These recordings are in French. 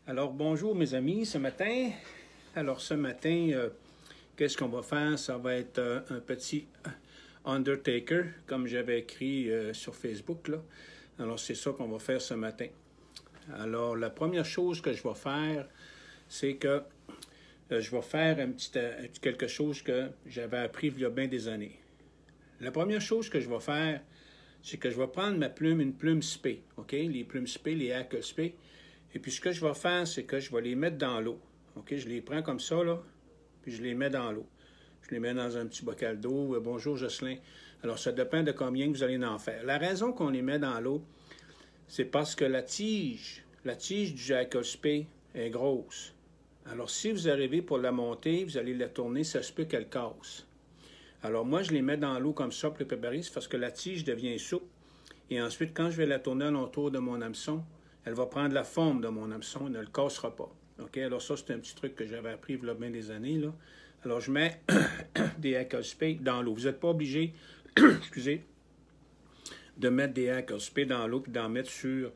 Alors, bonjour mes amis, ce matin. Qu'est-ce qu'on va faire? Ça va être un petit Undertaker, comme j'avais écrit sur Facebook, là. Alors, c'est ça qu'on va faire ce matin. Alors, la première chose que je vais faire, c'est que je vais faire quelque chose que j'avais appris il y a bien des années. La première chose que je vais faire, c'est que je vais prendre ma plume, une plume spé, OK? Les plumes spé, les hackles spé. Et puis, ce que je vais faire, c'est que je vais les mettre dans l'eau. OK? Je les prends comme ça, là, puis je les mets dans l'eau. Je les mets dans un petit bocal d'eau. Bonjour, Jocelyn. Alors, ça dépend de combien vous allez en faire. La raison qu'on les met dans l'eau, c'est parce que la tige du hackle spé est grosse. Alors, si vous arrivez pour la monter, vous allez la tourner, ça se peut qu'elle casse. Alors, moi, je les mets dans l'eau comme ça pour les préparer, c'est parce que la tige devient souple. Et ensuite, quand je vais la tourner alentour de mon hameçon, elle va prendre la forme de mon hameçon et ne le cassera pas. OK? Alors ça, c'est un petit truc que j'avais appris il y a bien des années, là. Alors, je mets des hackle spé dans l'eau. Vous n'êtes pas obligé, excusez, de mettre des hackle spé dans l'eau et d'en mettre sur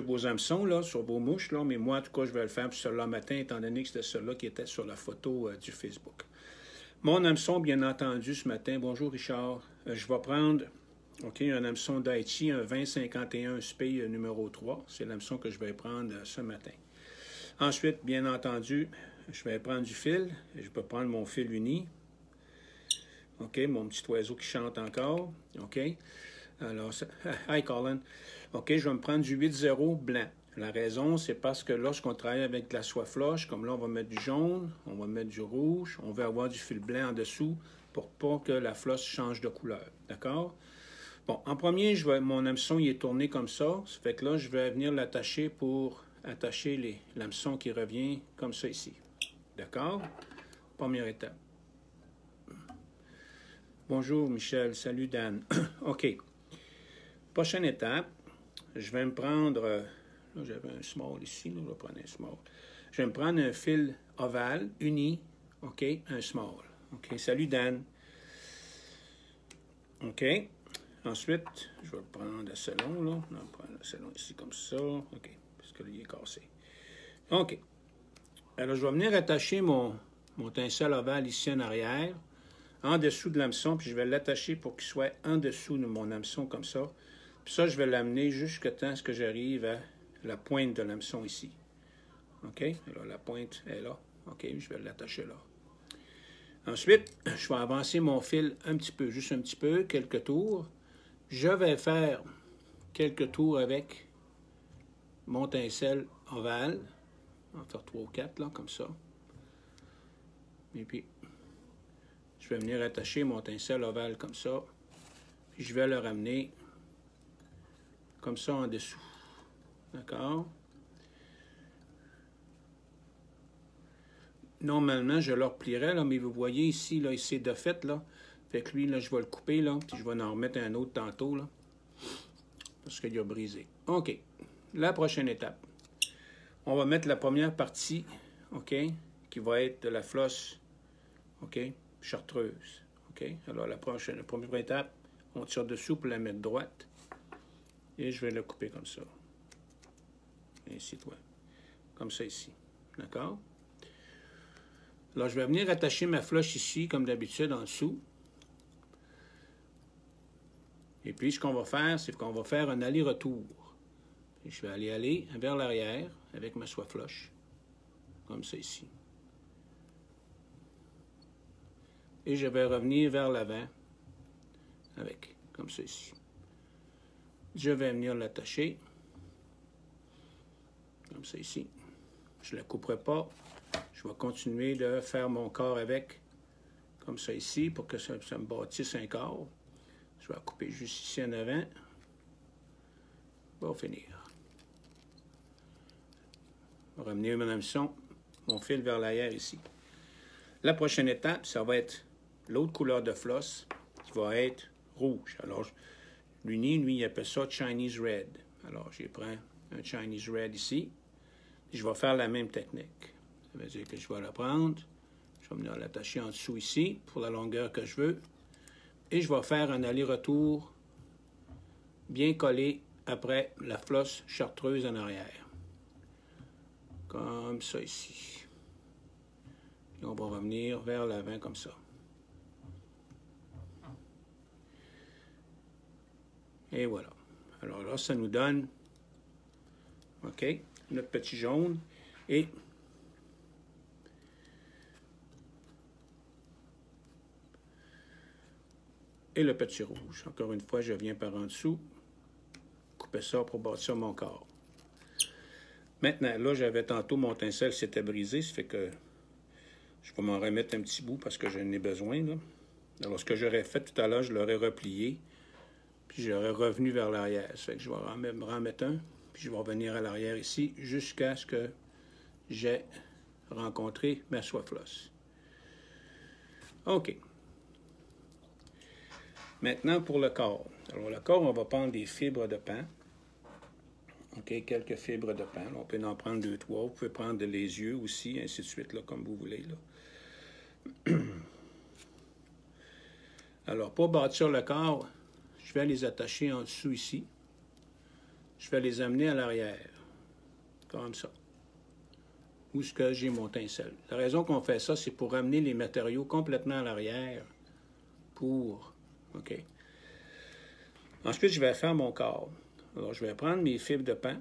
vos hameçons, là, sur vos mouches, là. Mais moi, en tout cas, je vais le faire pour celui-là matin, étant donné que c'était celui-là qui était sur la photo du Facebook. Mon hameçon, bien entendu, ce matin, bonjour Richard, je vais prendre... OK, un hameçon Daichi, un 2051 SPI numéro 3. C'est l'hameçon que je vais prendre ce matin. Ensuite, bien entendu, je vais prendre du fil. Je peux prendre mon fil uni. OK, mon petit oiseau qui chante encore. OK. Alors, hi Colin. OK, je vais me prendre du 8-0 blanc. La raison, c'est parce que lorsqu'on travaille avec de la soie floche, comme là, on va mettre du jaune, on va mettre du rouge, on veut avoir du fil blanc en dessous pour pas que la floche change de couleur. D'accord? Bon, en premier, mon hameçon il est tourné comme ça. Ça fait que là, je vais venir l'attacher pour attacher l'hameçon qui revient comme ça ici. D'accord? Première étape. Bonjour Michel, salut Dan. OK. Prochaine étape, je vais me prendre... là, j'avais un small ici, là, je vais prendre un small. Je vais me prendre un fil ovale, uni, OK, un small. OK, salut Dan. OK. Ensuite, je vais prendre le salon, là. On va prendre le salon ici comme ça. OK, parce que là, il est cassé. OK. Alors, je vais venir attacher mon tinsel ovale ici en arrière, en dessous de l'hameçon, puis je vais l'attacher pour qu'il soit en dessous de mon hameçon comme ça. Puis ça, je vais l'amener jusqu'à temps que j'arrive à la pointe de l'hameçon ici. OK? Alors, la pointe est là. OK, je vais l'attacher là. Ensuite, je vais avancer mon fil un petit peu, juste un petit peu, quelques tours. Je vais faire quelques tours avec mon tinsel ovale. On va faire 3 ou 4, là, comme ça. Et puis, je vais venir attacher mon tinsel ovale comme ça. Puis, je vais le ramener comme ça en dessous. D'accord? Normalement, je le replierais, là, mais vous voyez ici, là, c'est de fait, là. Fait que lui, là, je vais le couper, là, puis je vais en remettre un autre tantôt, là, parce qu'il a brisé. OK. La prochaine étape. On va mettre la première partie, OK, qui va être de la flosse, OK, chartreuse. OK. Alors, la première étape, on tire dessous pour la mettre droite. Et je vais la couper comme ça. Ainsi, toi. Comme ça ici. D'accord? Alors, je vais venir attacher ma floche ici, comme d'habitude, en dessous. Et puis, ce qu'on va faire, c'est qu'on va faire un aller-retour. Je vais aller vers l'arrière avec ma soie floche, comme ça ici. Et je vais revenir vers l'avant avec, comme ça ici. Je vais venir l'attacher, comme ça ici. Je ne la couperai pas. Je vais continuer de faire mon corps avec, comme ça ici, pour que ça me bâtisse un corps. Je vais couper juste ici en avant. On va finir. Je vais ramener mon hameçon, mon fil vers l'arrière ici. La prochaine étape, ça va être l'autre couleur de flosse qui va être rouge. Alors, lui, il appelle ça Chinese Red. Alors, je prends un Chinese Red ici. Et je vais faire la même technique. Ça veut dire que je vais la prendre. Je vais venir l'attacher en dessous ici pour la longueur que je veux. Et je vais faire un aller-retour bien collé après la flosse chartreuse en arrière. Comme ça ici. Et on va revenir vers l'avant comme ça. Et voilà. Alors là, ça nous donne, OK, notre petit jaune et le petit rouge. Encore une fois, je viens par en dessous, couper ça pour bâtir mon corps. Maintenant, là, j'avais tantôt mon tinsel s'était brisé, ça fait que je vais m'en remettre un petit bout parce que j'en ai besoin, là. Alors, ce que j'aurais fait tout à l'heure, je l'aurais replié, puis j'aurais revenu vers l'arrière. Ça fait que je vais me remettre un, puis je vais revenir à l'arrière ici jusqu'à ce que j'ai rencontré ma soie floss. OK. Maintenant, pour le corps. Alors, le corps, on va prendre des fibres de pain. OK, quelques fibres de pain. On peut en prendre 2, 3. Vous pouvez prendre les yeux aussi, ainsi de suite, là, comme vous voulez. Là. Alors, pour bâtir le corps, je vais les attacher en dessous ici. Je vais les amener à l'arrière, comme ça. Où est-ce que j'ai mon tinsel? La raison qu'on fait ça, c'est pour amener les matériaux complètement à l'arrière pour... OK. Ensuite, je vais faire mon corps. Alors, je vais prendre mes fibres de pain.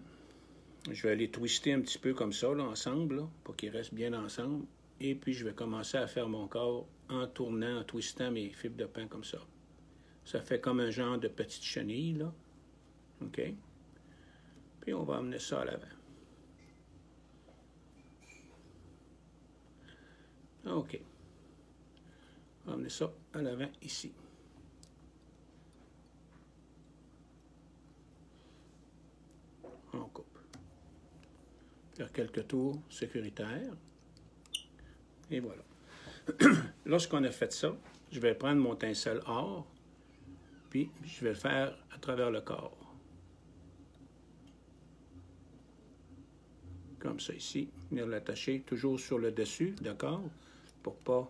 Je vais les twister un petit peu comme ça, là, ensemble, là, pour qu'ils restent bien ensemble. Et puis, je vais commencer à faire mon corps en tournant, en twistant mes fibres de pain comme ça. Ça fait comme un genre de petite chenille, là. OK? Puis, on va amener ça à l'avant. OK. On va amener ça à l'avant ici. On coupe. Faire quelques tours sécuritaires. Et voilà. Lorsqu'on a fait ça, je vais prendre mon tinsel or, puis je vais le faire à travers le corps. Comme ça ici. Venir l'attacher toujours sur le dessus, d'accord? Pour pas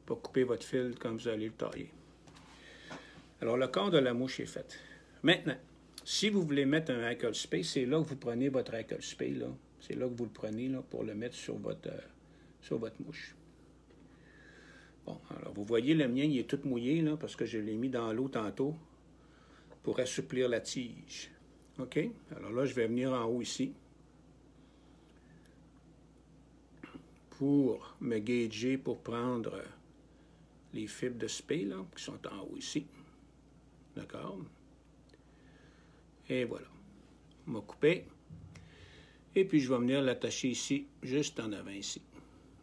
couper votre fil quand vous allez le tailler. Alors, le corps de la mouche est fait. Maintenant, si vous voulez mettre un hackle spray, c'est là que vous prenez votre hackle spray, là. C'est là que vous le prenez, là, pour le mettre sur votre mouche. Bon, alors, vous voyez, le mien, il est tout mouillé, là, parce que je l'ai mis dans l'eau tantôt pour assouplir la tige. OK? Alors là, je vais venir en haut ici pour me gager, pour prendre les fibres de spray, là, qui sont en haut ici. D'accord? Et voilà. On va couper. Et puis, je vais venir l'attacher ici, juste en avant ici.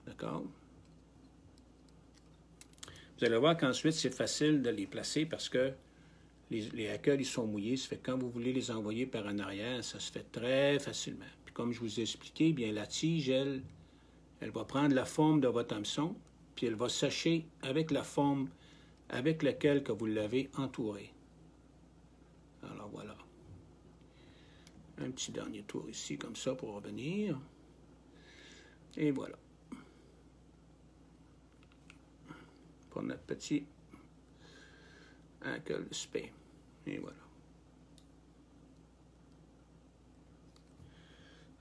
D'accord? Vous allez voir qu'ensuite, c'est facile de les placer parce que les hackles, ils sont mouillés. Ça fait que quand vous voulez les envoyer par en arrière, ça se fait très facilement. Puis comme je vous ai expliqué, bien la tige, elle va prendre la forme de votre hameçon, puis elle va sécher avec la forme avec laquelle que vous l'avez entouré. Alors voilà. Un petit dernier tour ici, comme ça, pour revenir. Et voilà. Pour notre petit hackle spray. Et voilà.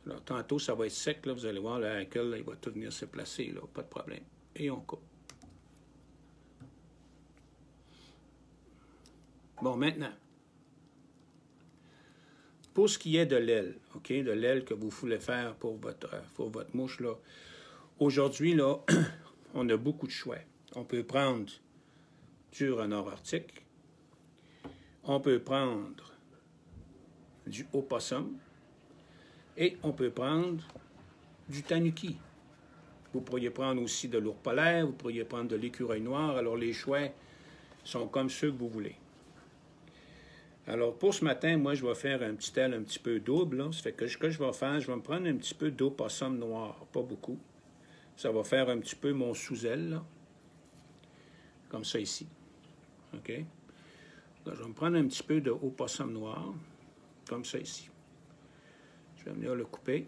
Alors, tantôt, ça va être sec, là. Vous allez voir, le hackle, là, il va tout venir se placer, là. Pas de problème. Et on coupe. Bon, maintenant, pour ce qui est de l'aile, OK, de l'aile que vous voulez faire pour votre mouche, là, aujourd'hui, là, on a beaucoup de choix. On peut prendre du renard arctique, on peut prendre du opossum et on peut prendre du tanuki. Vous pourriez prendre aussi de l'ours polaire, vous pourriez prendre de l'écureuil noir. Alors, les choix sont comme ceux que vous voulez. Alors, pour ce matin, moi, je vais faire un petit aile un petit peu double. Là. Ça fait que ce que je vais faire, je vais me prendre un petit peu d'opossum noir, pas beaucoup. Ça va faire un petit peu mon sous-aile, là. Comme ça ici. OK? Là, je vais me prendre un petit peu de opossum noir, comme ça ici. Je vais venir le couper.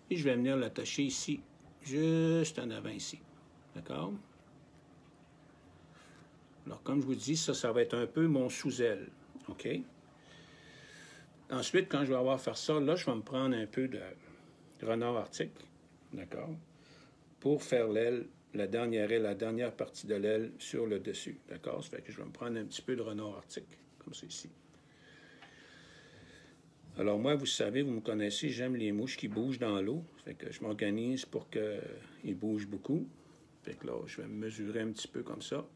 Et je vais venir l'attacher ici, juste en avant ici. D'accord? Alors, comme je vous dis, ça va être un peu mon sous-aile. OK? Ensuite, quand je vais avoir faire ça, là, je vais me prendre un peu de renard arctique, d'accord, pour faire l'aile, la dernière partie de l'aile sur le dessus, d'accord? Ça fait que je vais me prendre un petit peu de renard arctique, comme ceci. Alors moi, vous savez, vous me connaissez, j'aime les mouches qui bougent dans l'eau. Ça fait que je m'organise pour qu'ils bougent beaucoup. Fait que là, je vais me mesurer un petit peu comme ça.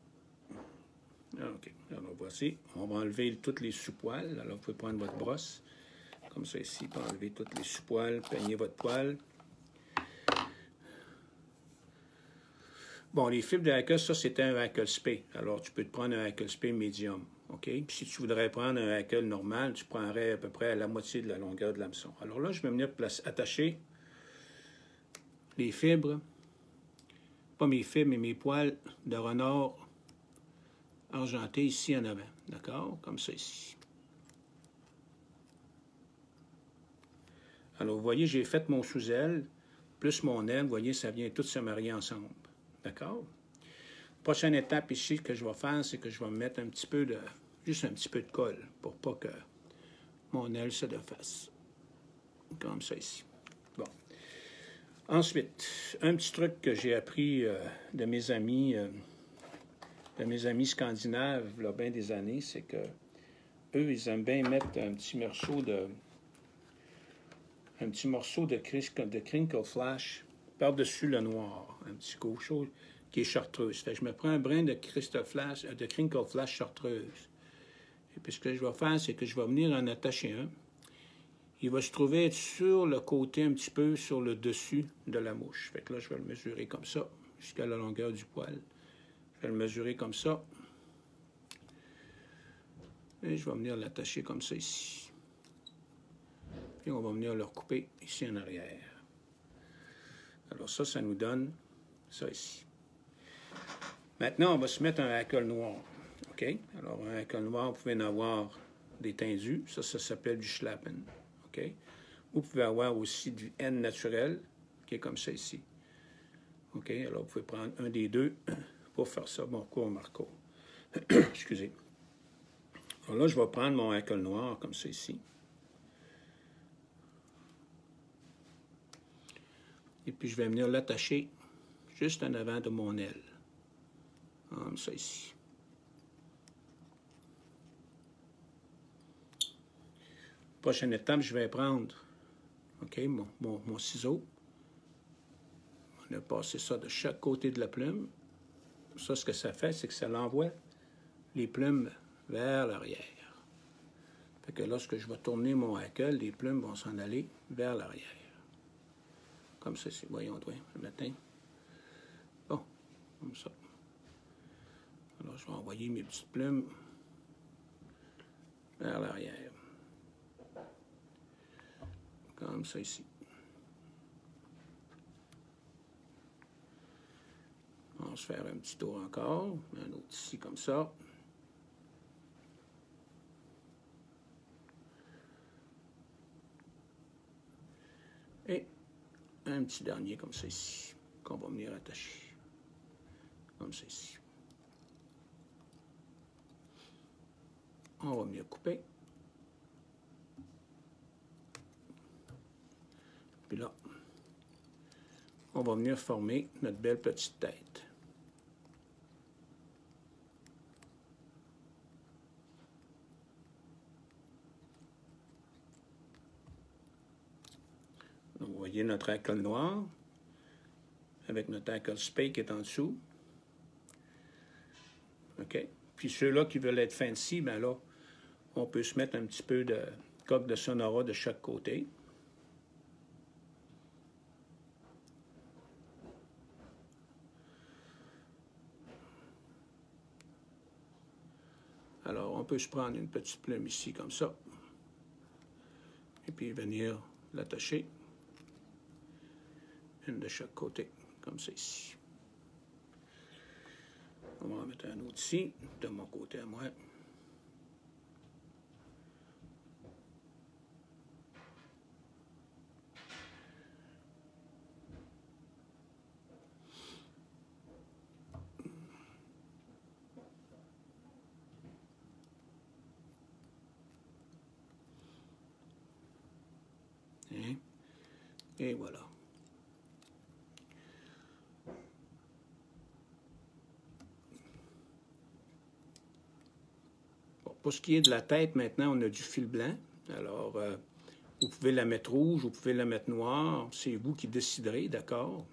OK. Alors voici, on va enlever toutes les sous-poils. Alors vous pouvez prendre votre brosse, comme ça ici, pour enlever toutes les sous-poils, peigner votre poil. Bon, les fibres de hackle, ça c'était un hackle spay. Alors tu peux te prendre un hackle spay médium. OK? Puis si tu voudrais prendre un hackle normal, tu prendrais à peu près à la moitié de la longueur de l'hameçon. Alors là, je vais venir attacher les fibres, pas mes fibres, mais mes poils de renard argenté ici en avant. D'accord? Comme ça ici. Alors, vous voyez, j'ai fait mon sous-aile, plus mon aile. Vous voyez, ça vient tout se marier ensemble. D'accord? Prochaine étape ici que je vais faire, c'est que je vais mettre un petit peu de, juste un petit peu de colle pour pas que mon aile se défasse. Comme ça ici. Bon. Ensuite, un petit truc que j'ai appris de mes amis scandinaves, il y a bien des années, c'est que eux, ils aiment bien mettre un petit morceau de crinkle flash par-dessus le noir, un petit quelque chose qui est chartreuse. Fait que je me prends un brin de crinkle flash chartreuse. Et puis ce que je vais faire, c'est que je vais venir en attacher un. Il va se trouver sur le côté un petit peu sur le dessus de la mouche. Fait que là, je vais le mesurer comme ça, jusqu'à la longueur du poil. Je vais le mesurer comme ça. Et je vais venir l'attacher comme ça ici. Puis on va venir le recouper ici en arrière. Alors ça nous donne ça ici. Maintenant, on va se mettre un hackle noir. OK? Alors, un hackle noir, vous pouvez en avoir des tendus. Ça s'appelle du Schlappen. OK? Vous pouvez avoir aussi du N naturel, qui est comme ça ici. OK? Alors, vous pouvez prendre un des deux pour faire ça. Bon, cours Marco. Excusez. Alors là, je vais prendre mon hackle noir, comme ça ici. Et puis, je vais venir l'attacher juste en avant de mon aile. Comme ça ici. Prochaine étape, je vais prendre mon ciseau. On a passé ça de chaque côté de la plume. Ça, ce que ça fait, c'est que ça l'envoie les plumes vers l'arrière. Fait que lorsque je vais tourner mon hackle, les plumes vont s'en aller vers l'arrière. Comme ceci. Voyons, le matin. Bon, comme ça. Alors, je vais envoyer mes petites plumes vers l'arrière. Comme ça ici. On va se faire un petit tour encore. Un autre ici comme ça. Et un petit dernier comme ça ici, qu'on va venir attacher. Comme ça ici. On va venir couper. Puis là, on va venir former notre belle petite tête. Donc, vous voyez notre hackle noir avec notre hackle spay qui est en dessous. OK? Puis ceux-là qui veulent être fancy, bien là, on peut se mettre un petit peu de coque de sonora de chaque côté. Alors, on peut se prendre une petite plume ici, comme ça. Et puis venir l'attacher. Une de chaque côté, comme ça ici. On va en mettre un autre ici, de mon côté à moi. Hein? Et voilà. Bon, pour ce qui est de la tête, maintenant, on a du fil blanc. Alors, vous pouvez la mettre rouge, vous pouvez la mettre noire. C'est vous qui déciderez, d'accord?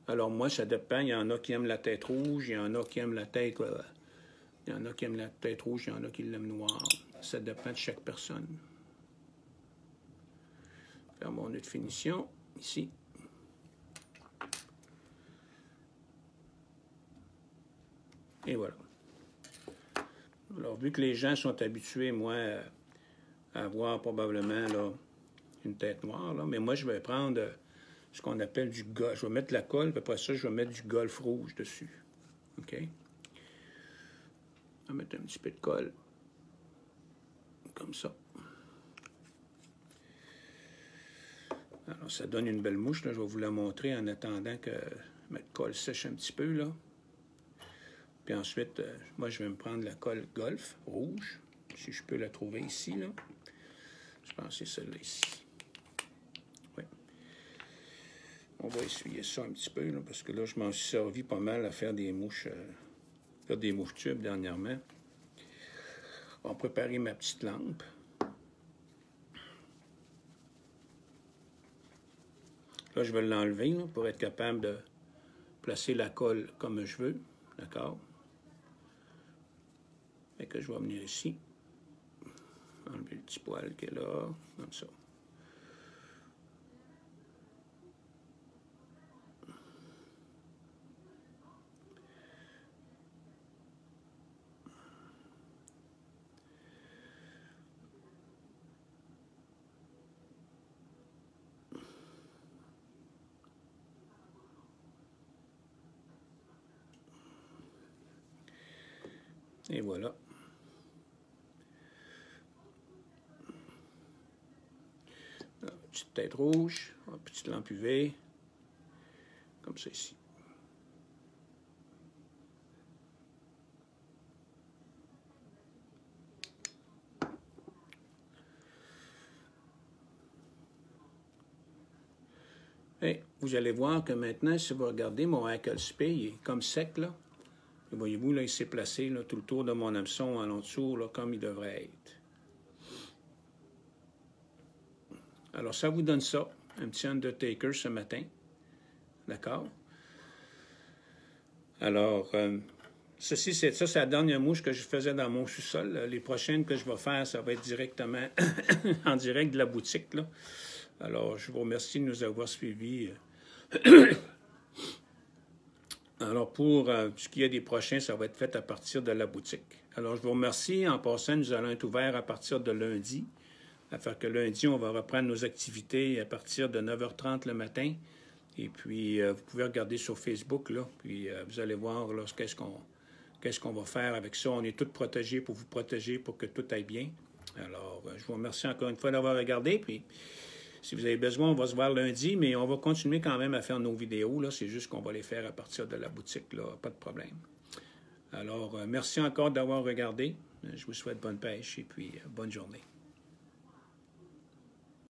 Alors, moi, ça dépend. Il y en a qui aiment la tête rouge, il y en a qui aiment la tête... il y en a qui aiment la tête rouge, il y en a qui l'aiment noire. Ça dépend de chaque personne. Faire mon nœud de finition, ici. Et voilà. Alors, vu que les gens sont habitués, moi, à avoir probablement là, une tête noire, là, mais moi, je vais prendre ce qu'on appelle du golf. Je vais mettre la colle, puis après ça, je vais mettre du golf rouge dessus. OK? On va mettre un petit peu de colle. Comme ça. Alors, ça donne une belle mouche. Là. Je vais vous la montrer en attendant que ma colle sèche un petit peu, là. Puis ensuite, moi, je vais me prendre la colle golf rouge, si je peux la trouver ici, là. Je pense que c'est celle-là ici. Oui. On va essuyer ça un petit peu, là, parce que là, je m'en suis servi pas mal à faire des mouches tubes dernièrement. On va préparer ma petite lampe. Là, je vais l'enlever pour être capable de placer la colle comme je veux. D'accord? Fait que je vais venir ici. Enlever le petit poil qui est là, comme ça. Et voilà. Petite tête rouge, une petite lampe UV, comme ça ici. Et vous allez voir que maintenant, si vous regardez mon hackle spray, il est comme sec, là. Et voyez-vous, là, il s'est placé là, tout le tour de mon hameçon en dessous, là, comme il devrait être. Alors, ça vous donne ça, un petit Undertaker ce matin. D'accord? Alors, ça, c'est la dernière mouche que je faisais dans mon sous-sol. Les prochaines que je vais faire, ça va être directement en direct de la boutique, là. Alors, je vous remercie de nous avoir suivis. Alors, pour ce qui est des prochains, ça va être fait à partir de la boutique. Alors, je vous remercie. En passant, nous allons être ouverts à partir de lundi. Afin que lundi, on va reprendre nos activités à partir de 9h30 le matin. Et puis, vous pouvez regarder sur Facebook, là. Puis, vous allez voir là, qu'est-ce qu'on va faire avec ça. On est tous protégés pour vous protéger, pour que tout aille bien. Alors, je vous remercie encore une fois d'avoir regardé. Puis, si vous avez besoin, on va se voir lundi, mais on va continuer quand même à faire nos vidéos. Là. C'est juste qu'on va les faire à partir de la boutique, là. Pas de problème. Alors, merci encore d'avoir regardé. Je vous souhaite bonne pêche et puis bonne journée.